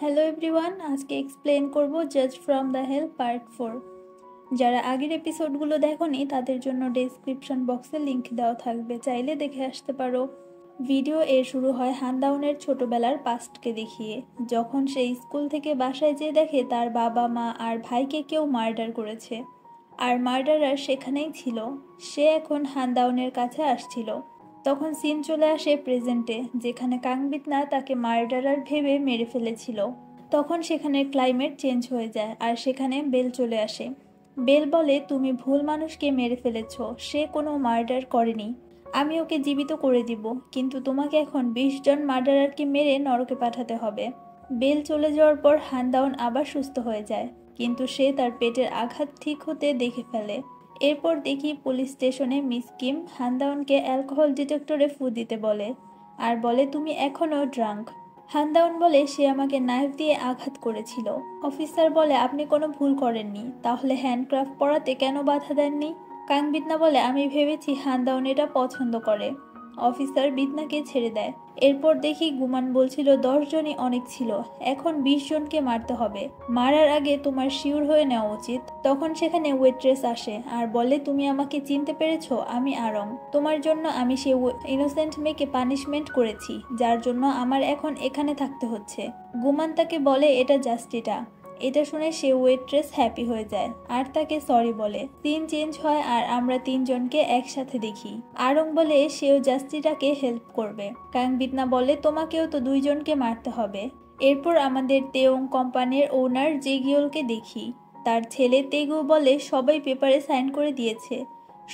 Hello everyone, আজকে explain করব জাজ ফ্রম দ্য হেল পার্ট 4। যারা আগের এপিসোডগুলো দেখোনি তাদের জন্য ডেসক্রিপশন বক্সে লিংক দেওয়া থাকবে, চাইলে দেখে আসতে পারো। ভিডিও এর শুরু হয় হানদাউনের ছোটবেলার পাস্টকে দেখিয়ে, যখন সে স্কুল থেকে বাসায় যেয়ে দেখে তার বাবা মা আর ভাইকে কেউ মার্ডার করেছে, আর মার্ডারার সেখানেই ছিল। সে এখন হানদাউনের কাছে আসছিল। তখন সিন চলে আসে প্রেজেন্টে, যেখানে কাংবিতনা তাকে মার্ডারার ভেবে মেরে ফেলেছিল। তখন সেখানে ক্লাইমেট চেঞ্জ হয়ে যায় আর সেখানে বেল চলে আসে। বেল বলে, তুমি ভুল মানুষকে মেরে ফেলেছ, সে কোনো মার্ডার করেনি। আমি ওকে জীবিত করে দিব, কিন্তু তোমাকে এখন 20 জন মার্ডারারকে মেরে নরকে পাঠাতে হবে। বেল চলে যাওয়ার পর হানদাউন আবার সুস্থ হয়ে যায়, কিন্তু সে তার পেটের আঘাত ঠিক হতে দেখে ফেলে। এরপর দেখি পুলিশ স্টেশনে মিস কিম হানদাউনকে অ্যালকোহল ডিটেক্টরে ফু দিতে বলে, আর বলে তুমি এখনও ড্রাঙ্ক। হানদাউন বলে সে আমাকে নাইফ দিয়ে আঘাত করেছিল। অফিসার বলে আপনি কোনো ভুল করেননি, তাহলে হ্যান্ডক্রাফট পড়াতে কেন বাধা দেননি? কাংবিতনা বলে আমি ভেবেছি হানদাউন এটা পছন্দ করে। অফিসার বিতনাকে ছেড়ে দেয়। এরপর দেখি গুমান বলছিল 10 জনই অনেক ছিল, এখন 20 জনকে মারতে হবে। মারার আগে তোমার শিওর হয়ে নেওয়া উচিত। তখন সেখানে ওয়েট্রেস আসে আর বলে তুমি আমাকে চিনতে পেরেছো, আমি আরং। তোমার জন্য আমি সেই ইনোসেন্ট মেয়েকে পানিশমেন্ট করেছি, যার জন্য আমার এখন এখানে থাকতে হচ্ছে। গুমান তাকে বলে এটা জাস্টিটা। এটা শুনে সে ওয়েট্রেস হ্যাপি হয়ে যায় আর তাকে সরি বলে। সিন চেঞ্জ হয় আর আমরা 3 জনকে একসাথে দেখি। আরং বলে সেও জাস্টিটাকে হেল্প করবে। কাংবিতনা বলে তোমাকেও তো 2 জনকে মারতে হবে। এরপর আমাদের তেয়ং কোম্পানির ওনার জেগিওলকে দেখি। তার ছেলে তেগু বলে সবাই পেপারে সাইন করে দিয়েছে,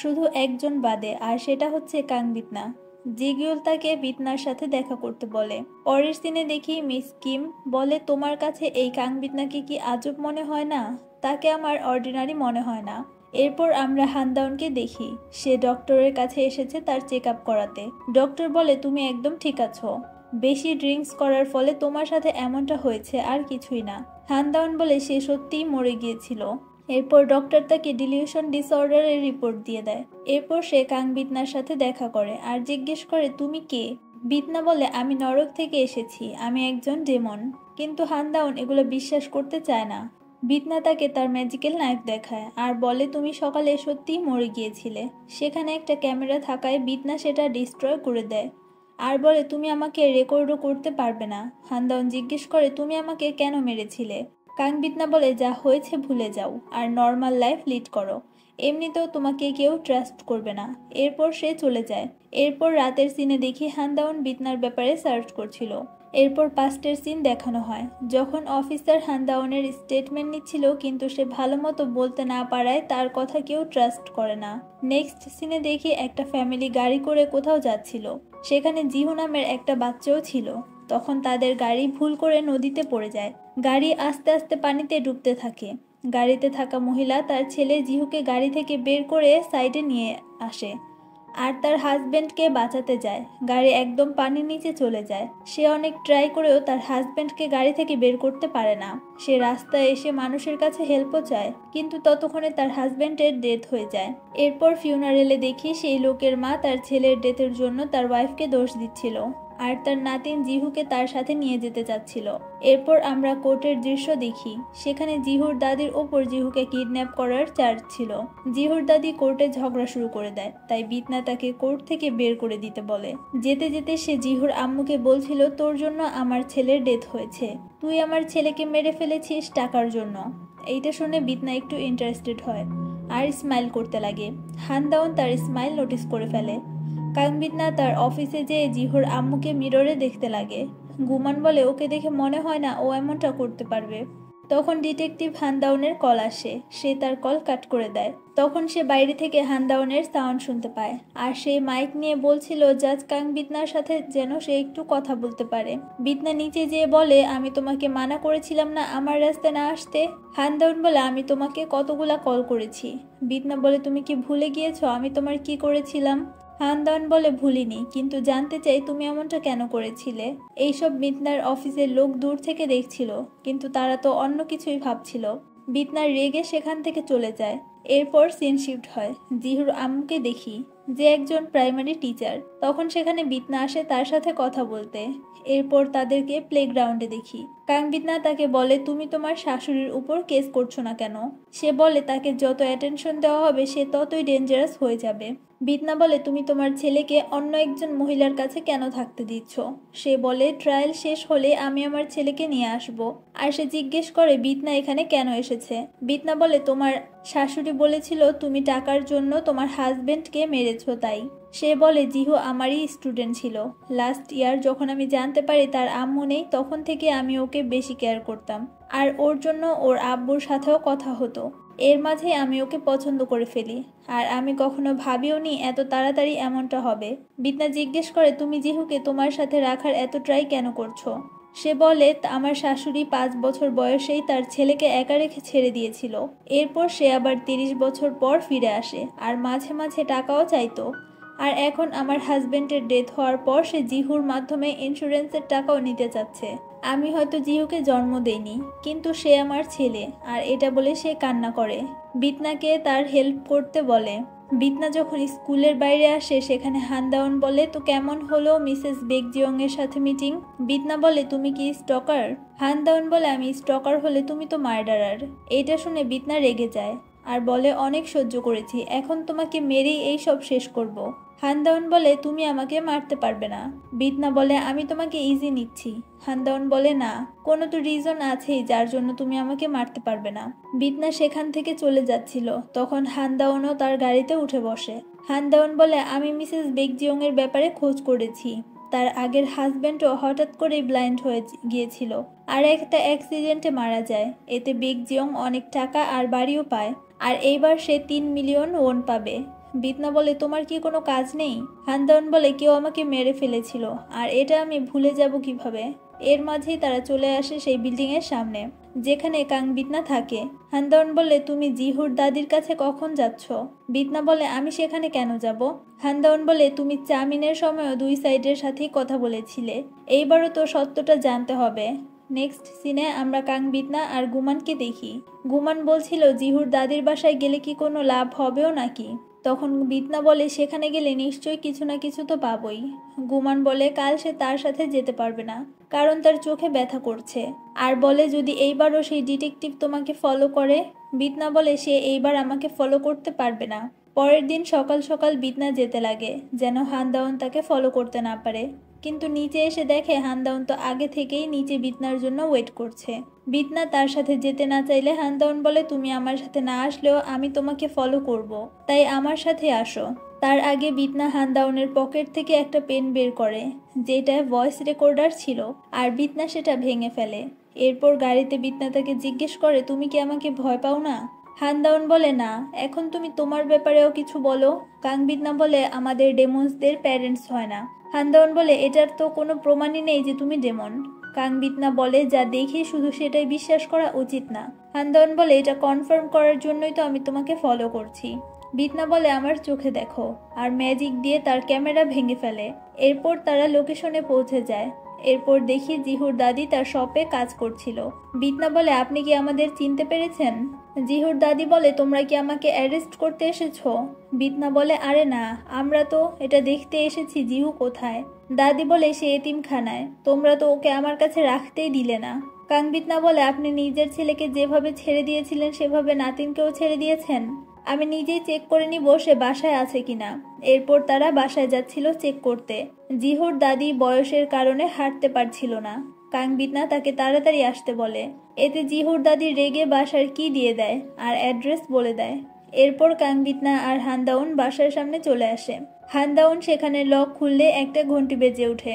শুধু একজন বাদে, আর সেটা হচ্ছে কাংবিতনা। জিগিউল তাকে বিতনার সাথে দেখা করতে বলে। পরের সিনে দেখি মিস কিম বলে তোমার কাছে এই কাংবিতনাকে কি আজব মনে হয় না? তাকে আমার অর্ডিনারি মনে হয় না। এরপর আমরা হানদাউনকে দেখি, সে ডক্টরের কাছে এসেছে তার চেক আপ করাতে। ডক্টর বলে তুমি একদম ঠিক আছো, বেশি ড্রিঙ্কস করার ফলে তোমার সাথে এমনটা হয়েছে, আর কিছুই না। হানদাউন বলে সে সত্যিই মরে গিয়েছিল। এরপর ডক্টর তাকে ডিলিউশন ডিসঅর্ডারের রিপোর্ট দিয়ে দেয়। এরপর সে কাংবিতনার সাথে দেখা করে আর জিজ্ঞেস করে তুমি কে? বিতনা বলে আমি নরক থেকে এসেছি, আমি একজন ডেমন। কিন্তু হানদাউন এগুলো বিশ্বাস করতে চায় না। বিতনা তাকে তার ম্যাজিক্যাল নাইফ দেখায় আর বলে তুমি সকালে সত্যিই মরে গিয়েছিলে। সেখানে একটা ক্যামেরা থাকায় বিতনা সেটা ডিস্ট্রয় করে দেয় আর বলে তুমি আমাকে রেকর্ডও করতে পারবে না। হানদাউন জিজ্ঞেস করে তুমি আমাকে কেন মেরেছিলে? কাংবিতনা বলে যা হয়েছে ভুলে যাও আর নর্মাল লাইফ লিড করো, এমনিতেও তোমাকে কেউ ট্রাস্ট করবে না। এরপর সে চলে যায়। এরপর রাতের সিনে দেখি হানদাউন বিতনার ব্যাপারে সার্চ করছিল। এরপর পাস্টের সিন দেখানো হয়, যখন অফিসার হানদাউনের স্টেটমেন্ট নিচ্ছিল, কিন্তু সে ভালো মতো বলতে না পারায় তার কথা কেউ ট্রাস্ট করে না। নেক্সট সিনে দেখি একটা ফ্যামিলি গাড়ি করে কোথাও যাচ্ছিল, সেখানে জিহু নামের একটা বাচ্চাও ছিল। তখন তাদের গাড়ি ভুল করে নদীতে পড়ে যায়। গাড়ি আস্তে আস্তে পানিতে ডুবতে থাকে। গাড়িতে থাকা মহিলা তার ছেলে জিহুকে গাড়ি থেকে বের করে সাইডে নিয়ে আসে আর তার হাজবেন্ডকে বাঁচাতে যায়। গাড়ি একদম পানির নিচে চলে যায়। সে অনেক ট্রাই করেও তার হাজবেন্ডকে গাড়ি থেকে বের করতে পারে না। সে রাস্তায় এসে মানুষের কাছে হেল্পও চায়, কিন্তু ততক্ষণে তার হাজবেন্ডের ডেথ হয়ে যায়। এরপর ফিউনারেলে দেখি সেই লোকের মা তার ছেলের ডেথের জন্য তার ওয়াইফকে দোষ দিচ্ছিল আর তার নাতিন জিহুকে তার সাথে নিয়ে যেতে চাচ্ছিল। এরপর আমরা কোর্টের দৃশ্য দেখি, সেখানে জিহুর দাদির ওপর জিহুকে কিডন্যাপ করার চার্জ ছিল। জিহুর দাদি কোর্টে ঝগড়া শুরু করে দেয়, তাই বিতনা তাকে কোর্ট থেকে বের করে দিতে বলে। যেতে যেতে সে জিহুর আম্মুকে বলছিল তোর জন্য আমার ছেলের ডেথ হয়েছে, তুই আমার ছেলেকে মেরে ফেলেছিস টাকার জন্য। এইটা শুনে বিতনা একটু ইন্টারেস্টেড হয় আর স্মাইল করতে লাগে। হানদাউন তার স্মাইল নোটিস করে ফেলে। কাংবিতনা তার অফিসে যেয়ে জিহুর আম্মুকে মিররে দেখতে লাগে। গুমান বলে ওকে দেখে মনে হয় না ও এমনটা করতে পারবে। তখন ডিটেকটিভ হানদাউনের কল আসে, সে তার কল কাট করে দেয়। তখন সে বাইরে থেকে হানদাউনের সাউন্ড শুনতে পায় আর সেই মাইক নিয়ে বলছিল জাজ কাংবিতনার সাথে যেন সে একটু কথা বলতে পারে। বিতনা নিচে যেয়ে বলে আমি তোমাকে মানা করেছিলাম না আমার রাস্তায় না আসতে? হানদাউন বলে আমি তোমাকে কতগুলা কল করেছি। বিতনা বলে তুমি কি ভুলে গিয়েছো আমি তোমার কি করেছিলাম? হানদাউন বলে ভুলিনি, কিন্তু জানতে চাই তুমি এমনটা কেন করেছিলে। এইসব বিতনার অফিসের লোক দূর থেকে দেখছিল, কিন্তু তারা তো অন্য কিছুই ভাবছিল। বিতনার রেগে সেখান থেকে চলে যায়। এরপর সিন শিফট হয়, জিহুর আম্মুকে দেখি, যে একজন প্রাইমারি টিচার। তখন সেখানে বিতনা আসে তার সাথে কথা বলতে। এরপর তাদেরকে প্লেগ্রাউন্ডে দেখি। কাংবিতনা তাকে বলে, তুমি তোমার শাশুড়ির উপর কেস করছো না কেন? সে বলে তাকে যত অ্যাটেনশন দেওয়া হবে সে ততই ডেঞ্জারাস হয়ে যাবে। বিতনা বলে, তুমি তোমার ছেলেকে অন্য একজন মহিলার কাছে কেন থাকতে দিচ্ছ? সে বলে, ট্রায়াল শেষ হলে আমি আমার ছেলেকে নিয়ে আসব। আর সে জিজ্ঞেস করে বিতনা এখানে কেন এসেছে। বিতনা বলে, তোমার শাশুড়ি বলেছিল তুমি টাকার জন্য তোমার হাজবেন্ডকে মেরেছ তাই। সে বলে, জিহু আমারই স্টুডেন্ট ছিল। লাস্ট ইয়ার যখন আমি জানতে পারি তার আম্মু নেই তখন থেকে আমি ওকে বেশি কেয়ার করতাম, আর ওর জন্য ওর আব্বুর সাথেও কথা হতো। এর মাঝে আমি ওকে পছন্দ করে ফেলি, আর আমি কখনো ভাবিও নি এত তাড়াতাড়ি এমনটা হবে। বিতনা জিজ্ঞেস করে, তুমি জিহুকে তোমার সাথে রাখার এত ট্রাই কেন করছো? সে বলে, আমার শাশুড়ি 5 বছর বয়সেই তার ছেলেকে একা রেখে ছেড়ে দিয়েছিল। এরপর সে আবার 30 বছর পর ফিরে আসে, আর মাঝে মাঝে টাকাও চাইতো। আর এখন আমার হাজবেন্ডের ডেথ হওয়ার পর সে জিহুর মাধ্যমে ইন্স্যুরেন্সের টাকাও নিতে চাচ্ছে। আমি হয়তো জিহুকে জন্ম দেইনি, কিন্তু সে আমার ছেলে, আর এটা বলে সে কান্না করে। বিতনাকে তার হেল্প করতে বলে। বিতনা যখন স্কুলের বাইরে আসে সেখানে হানদাওন বলে, তো কেমন হলো মিসেস বেগজিয়ং এর সাথে মিটিং? বিতনা বলে, তুমি কি স্টকার? হানদাওন বলে, আমি স্টকার হলে তুমি তো মার্ডারার। এটা শুনে বিতনা রেগে যায় আর বলে, অনেক সহ্য করেছি, এখন তোমাকে মেরেই এই সব শেষ করব। হানদাওন বলে, তুমি আমাকে মারতে পারবে না। বিতনা বলে, আমি তোমাকে ইজি নিচ্ছি। হানদাওন বলে, না, কোনো তো রিজন আছেই যার জন্য তুমি আমাকে মারতে পারবে না। বিতনা সেখান থেকে চলে যাচ্ছিল, তখন হানদাওনও তার গাড়িতে উঠে বসে। হানদাওন বলে, আমি মিসেস বেগজিয়ং এর ব্যাপারে খোঁজ করেছি। তার আগের হাজবেন্ডও হঠাৎ করেই ব্লাইন্ড হয়ে গিয়েছিল আর একটা অ্যাক্সিডেন্টে মারা যায়। এতে বেগজিয়ং অনেক টাকা আর বাড়িও পায়, আর এইবার সে 3 মিলিয়ন ওন পাবে। বিতনা বলে, তোমার কি কোনো কাজ নেই? হানদাওন বলে, কেউ আমাকে মেরে ফেলেছিল, আর এটা আমি ভুলে যাব কিভাবে? এর মাঝেই তারা চলে আসে সেই বিল্ডিং এর সামনে যেখানে কাংবিতনা থাকে। হানদাওন বলে, তুমি জিহুর দাদির কাছে কখন যাচ্ছ? বিতনা বলে, আমি সেখানে কেন যাব? হানদাওন বলে, তুমি চামিনের সময়ও 2 সাইডের সাথেই কথা বলেছিলে, এইবারও তো সত্যটা জানতে হবে। নেক্সট সিনে আমরা কাংবিতনা আর গুমানকে দেখি। গুমান বলছিল জিহুর দাদির বাসায় গেলে কি কোনো লাভ হবেও নাকি? তখন বিতনা বলে, সেখানে গেলে নিশ্চয়ই কিছু না কিছু তো পাবই। গুমান বলে, কাল সে তার সাথে যেতে পারবে না, কারণ তার চোখে ব্যথা করছে, আর বলে যদি এইবারও সেই ডিটেকটিভ তোমাকে ফলো করে। বিতনা বলে, সে এইবার আমাকে ফলো করতে পারবে না। পরের দিন সকাল সকাল বিতনা যেতে লাগে যেন হানদাওন তাকে ফলো করতে না পারে, কিন্তু নিচে এসে দেখে হানদাওন তো আগে থেকেই নিচে বিতনার জন্য ওয়েট করছে। বিতনা তার সাথে যেতে না চাইলে হানদাওন বলে, তুমি আমার সাথে না আসলেও আমি তোমাকে ফলো করব, তাই আমার সাথে আসো। তার আগে বিতনা হানদাওনের পকেট থেকে একটা পেন বের করে যেটা ভয়েস রেকর্ডার ছিল, আর বিতনা সেটা ভেঙে ফেলে। এরপর গাড়িতে বিতনা তাকে জিজ্ঞেস করে, তুমি কি আমাকে ভয় পাও না? হানদাওন বলে, না, এখন তুমি তোমার ব্যাপারেও কিছু বলো। কাংবিতনা বলে, আমাদের ডেমন্সদের প্যারেন্টস হয় না। হানদাওন বলে, এটার তো কোনো প্রমাণই নেই যে তুমি ডেমন। কাংবিতনা বলে, যা দেখি শুধু সেটাই বিশ্বাস করা উচিত না। হানদাওন বলে, এটা কনফার্ম করার জন্যই তো আমি তোমাকে ফলো করছি। বিতনা বলে, আমার চোখে দেখো, আর ম্যাজিক দিয়ে তার ক্যামেরা ভেঙে ফেলে। এরপর তারা লোকেশনে পৌঁছে যায়। এরপর দেখি জিহুর দাদি তার শপে কাজ করছিল। বিতনা বলে, আপনি কি আমাদের চিনতে পেরেছেন? জিহুর দাদি বলে, তোমরা কি আমাকে অ্যারেস্ট করতে এসেছো? বিতনা বলে, আরে না, আমরা তো এটা দেখতে এসেছি জিহু কোথায়। দাদি বলে, সে এতিমখানায়, তোমরা তো ওকে আমার কাছে রাখতেই দিলে না। কাংবিতনা বলে, আপনি নিজের ছেলেকে যেভাবে ছেড়ে দিয়েছিলেন সেভাবে নাতিনকেও ছেড়ে দিয়েছেন। আমি নিজেই চেক করে নিব সে বাসায় আছে কিনা। এরপর তারা বাসায় যাচ্ছিল চেক করতে। জিহুর দাদি বয়সের কারণে হাঁটতে পারছিল না। কাংবিতনা তাকে তাড়াতাড়ি আসতে বলে। এতে জিহুর দাদি রেগে বাসার কি দিয়ে দেয় আর অ্যাড্রেস বলে দেয়। এরপর কাংবিতনা আর হানদাওন বাসার সামনে চলে আসে। হানদাওন সেখানে লক খুললে একটা ঘন্টি বেজে ওঠে,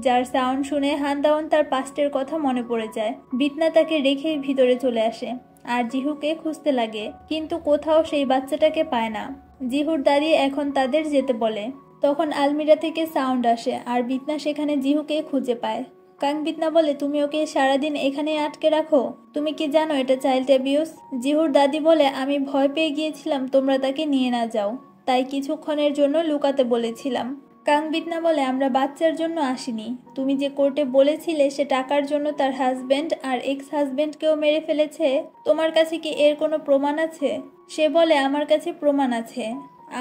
যার সাউন্ড শুনে হানদাওন তার পাস্টের কথা মনে পড়ে যায়। বিতনা তাকে রেখেই ভিতরে চলে আসে আর জিহুকে খুঁজতে লাগে, কিন্তু কোথাও সেই বাচ্চাটাকে পায় না। জিহুর দাদি এখন তাদের যেতে বলে। তখন আলমিরা থেকে সাউন্ড আসে আর বিতনা সেখানে জিহুকে খুঁজে পায়। কাংবিতনা বলে, তুমি ওকে সারাদিন এখানে আটকে রাখো, তুমি কি জানো এটা চাইল্ড অ্যাবিউজ? জিহুর দাদি বলে, আমি ভয় পেয়ে গিয়েছিলাম তোমরা তাকে নিয়ে না যাও, তাই কিছুক্ষণের জন্য লুকাতে বলেছিলাম। কাংবিতনা বলে, আমরা বাচ্চার জন্য আসিনি, তুমি যে কোর্টে বলেছিলে সে টাকার জন্য তার হাজবেন্ড আর এক্স হাজবেন্ডকেও মেরে ফেলেছে, তোমার কাছে কি এর কোনো প্রমাণ আছে? সে বলে, আমার কাছে প্রমাণ আছে,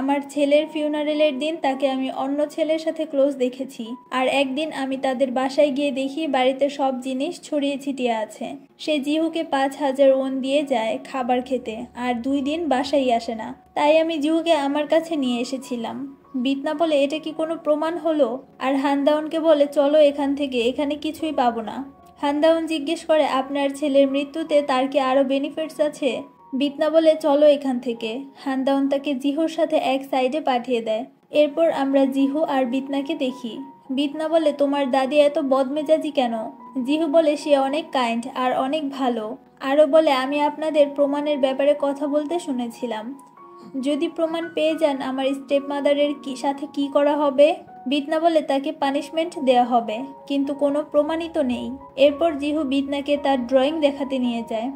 আমার ছেলের ফিউনারেলের দিন তাকে আমি অন্য ছেলের সাথে ক্লোজ দেখেছি, আর একদিন আমি তাদের বাসায় গিয়ে দেখি বাড়িতে সব জিনিস ছড়িয়ে ছিটিয়ে আছে। সে জিহুকে 5,000 ওন দিয়ে যায় খাবার খেতে, আর 2 দিন বাসায় আসে না। তাই আমি জিহুকে আমার কাছে নিয়ে এসেছিলাম। বিতনা বলে, এটা কি কোনো প্রমাণ হলো? আর হানদাউনকে বলে, চলো এখান থেকে, এখানে কিছুই পাবো না। হানদাউন জিজ্ঞেস করে, আপনার ছেলের মৃত্যুতে তার কি আরো বেনিফিটস আছে? বিতনা বলে, চলো এখান থেকে। হানদাউন তাকে জিহুর সাথে এক সাইডে পাঠিয়ে দেয়। এরপর আমরা জিহু আর বিতনাকে দেখি। বিতনা বলে, তোমার দাদি এত বদমেজাজি কেন? জিহু বলে, সে অনেক কাইন্ড আর অনেক ভালো। আরও বলে, আমি আপনাদের প্রমাণের ব্যাপারে কথা বলতে শুনেছিলাম। যদি প্রমাণ পেয়ে যান আমার স্টেপ মাদারের সাথে কি করা হবে? বিতনা বলে, তাকে পানিশমেন্ট দেওয়া হবে, কিন্তু কোনো প্রমাণই তো নেই। এরপর জিহু বিতনাকে তার ড্রয়িং দেখাতে নিয়ে যায়।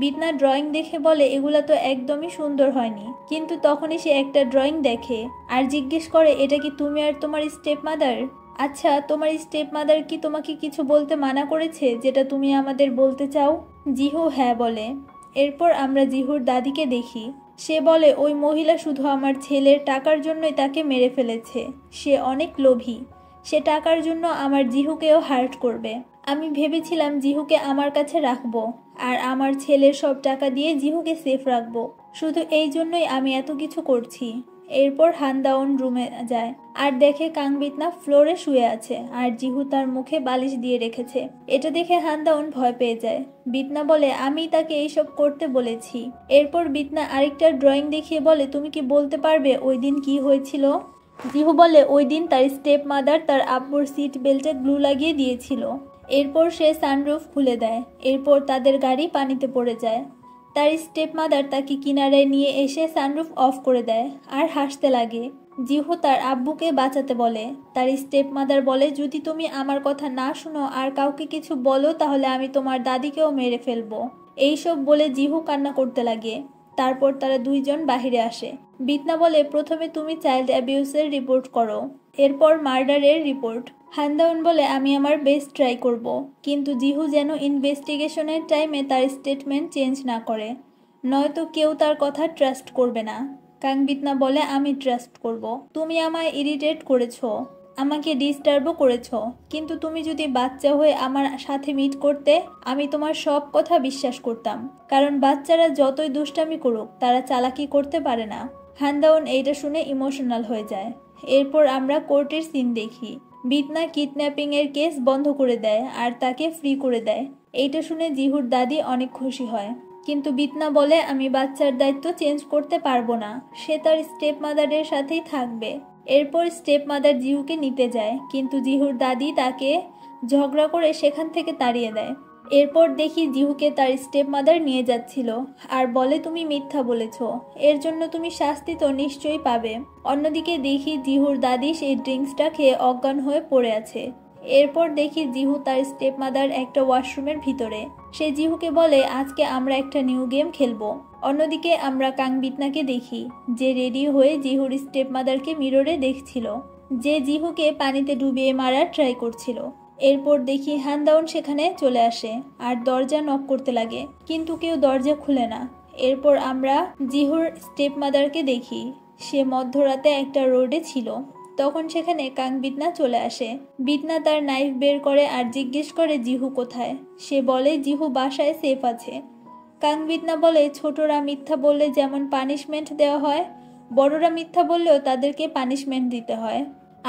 বিতনা ড্রয়িং দেখে বলে, এগুলা তো একদমই সুন্দর হয়নি। কিন্তু তখনই সে একটা ড্রয়িং দেখে আর জিজ্ঞেস করে, এটা কি তুমি আর তোমার স্টেপ মাদার? আচ্ছা, তোমার স্টেপ মাদার কি তোমাকে কিছু বলতে মানা করেছে যেটা তুমি আমাদের বলতে চাও? জিহু হ্যাঁ বলে। এরপর আমরা জিহুর দাদিকে দেখি। সে বলে, ওই মহিলা শুধু আমার ছেলের টাকার জন্যই তাকে মেরে ফেলেছে। সে অনেক লোভী। সে টাকার জন্য আমার জিহুকেও হার্ট করবে। আমি ভেবেছিলাম জিহুকে আমার কাছে রাখবো, আর আমার ছেলের সব টাকা দিয়ে জিহুকে সেফ রাখবো। শুধু এই জন্যই আমি এত কিছু করছি। এরপর হানদাউন রুমে যায় আর দেখে কাংবিতনা ফ্লোরে শুয়ে আছে, আর জিহু তার মুখে বালিশ দিয়ে রেখেছে। এটা দেখে হানদাউন ভয় পেয়ে যায়। বিতনা বলে, আমি তাকে এইসব করতে বলেছি। এরপর বিতনা আরেকটা ড্রয়িং দেখিয়ে বলে, তুমি কি বলতে পারবে ওই দিন কি হয়েছিল? জিহু বলে, ওই দিন তার স্টেপ মাদার তার আব্বুর সিট বেল্টে গ্লু লাগিয়ে দিয়েছিল। এরপর সে সানরুফ খুলে দেয়। এরপর তাদের গাড়ি পানিতে পড়ে যায়। তার স্টেপ মাদার তাকে কিনারায় নিয়ে এসে সানরুফ অফ করে দেয় আর হাসতে লাগে। জিহু তার আব্বুকে বাঁচাতে বলে। তার স্টেপ মাদার বলে, যদি তুমি আমার কথা না শুনো আর কাউকে কিছু বলো তাহলে আমি তোমার দাদিকেও মেরে ফেলবো। এইসব বলে জিহু কান্না করতে লাগে। তারপর তারা দুইজন বাহিরে আসে। বিতনা বলে, প্রথমে তুমি চাইল্ড অ্যাবিউসের রিপোর্ট করো, এরপর মার্ডারের রিপোর্ট। হানদাউন বলে, আমি আমার বেস্ট ট্রাই করব, কিন্তু জিহু যেন ইনভেস্টিগেশনের টাইমে তার স্টেটমেন্ট চেঞ্জ না করে, নয়তো কেউ তার কথা ট্রাস্ট করবে না। কাংবিতনা বলে, আমি ট্রাস্ট করব। তুমি আমায় ইরিটেট করেছো, আমাকে ডিস্টার্বও করেছো, কিন্তু তুমি যদি বাচ্চা হয়ে আমার সাথে মিট করতে, আমি তোমার সব কথা বিশ্বাস করতাম, কারণ বাচ্চারা যতই দুষ্টামি করুক তারা চালাকি করতে পারে না। হানদাউন এইটা শুনে ইমোশনাল হয়ে যায়। এরপর আমরা কোর্টের সিন দেখি। বিতনা কিডন্যাপিং এর কেস বন্ধ করে দেয় আর তাকে ফ্রি করে দেয়। এইটা শুনে জিহুর দাদি অনেক খুশি হয়, কিন্তু বিতনা বলে, আমি বাচ্চার দায়িত্ব চেঞ্জ করতে পারবো না, সে তার স্টেপ মাদারের সাথেই থাকবে। এরপর স্টেপ মাদার জিহুকে নিতে যায়, কিন্তু জিহুর দাদি তাকে ঝগড়া করে সেখান থেকে তাড়িয়ে দেয়। এরপর দেখি জিহুকে তার স্টেপ মাদার নিয়ে যাচ্ছিল আর বলে, তুমি মিথ্যা বলেছ, এর জন্য তুমি শাস্তি তো নিশ্চয়ই পাবে। অন্যদিকে দেখি জিহুর দাদি সেই ড্রিঙ্কসটা খেয়ে অজ্ঞান হয়ে পড়ে আছে। এরপর দেখি জিহু তার স্টেপ মাদার একটা ওয়াশরুমের ভিতরে। সে জিহুকে বলে, আজকে আমরা একটা নিউ গেম খেলবো। অন্যদিকে আমরা কাংবিতনাকে দেখি, যে রেডি হয়ে জিহুর স্টেপ মাদারকে মিররে দেখছিল, যে জিহুকে পানিতে ডুবিয়ে মারার ট্রাই করছিল। এরপর দেখি হানদাউন সেখানে চলে আসে আর দরজা নক করতে লাগে, কিন্তু কেউ দরজা খুলে না। এরপর আমরা জিহুর স্টেপ মাদারকে দেখি, সে মধ্যরাতে একটা রোডে ছিল। তখন সেখানে কাংবিতনা চলে আসে। বিতনা তার নাইফ বের করে আর জিজ্ঞেস করে, জিহু কোথায়? সে বলে, জিহু বাসায় সেফ আছে। কাংবিতনা বলে, ছোটরা মিথ্যা বললে যেমন পানিশমেন্ট দেওয়া হয়, বড়রা মিথ্যা বললেও তাদেরকে পানিশমেন্ট দিতে হয়।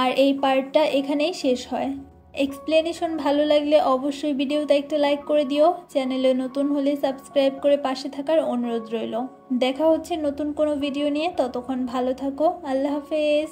আর এই পার্টটা এখানেই শেষ হয়। এক্সপ্লেনেশন ভালো লাগলে অবশ্যই ভিডিওতে একটা লাইক করে দিও। চ্যানেলে নতুন হলে সাবস্ক্রাইব করে পাশে থাকার অনুরোধ রইল। দেখা হচ্ছে নতুন কোনো ভিডিও নিয়ে, ততক্ষণ ভালো থাকো। আল্লাহ হাফেজ।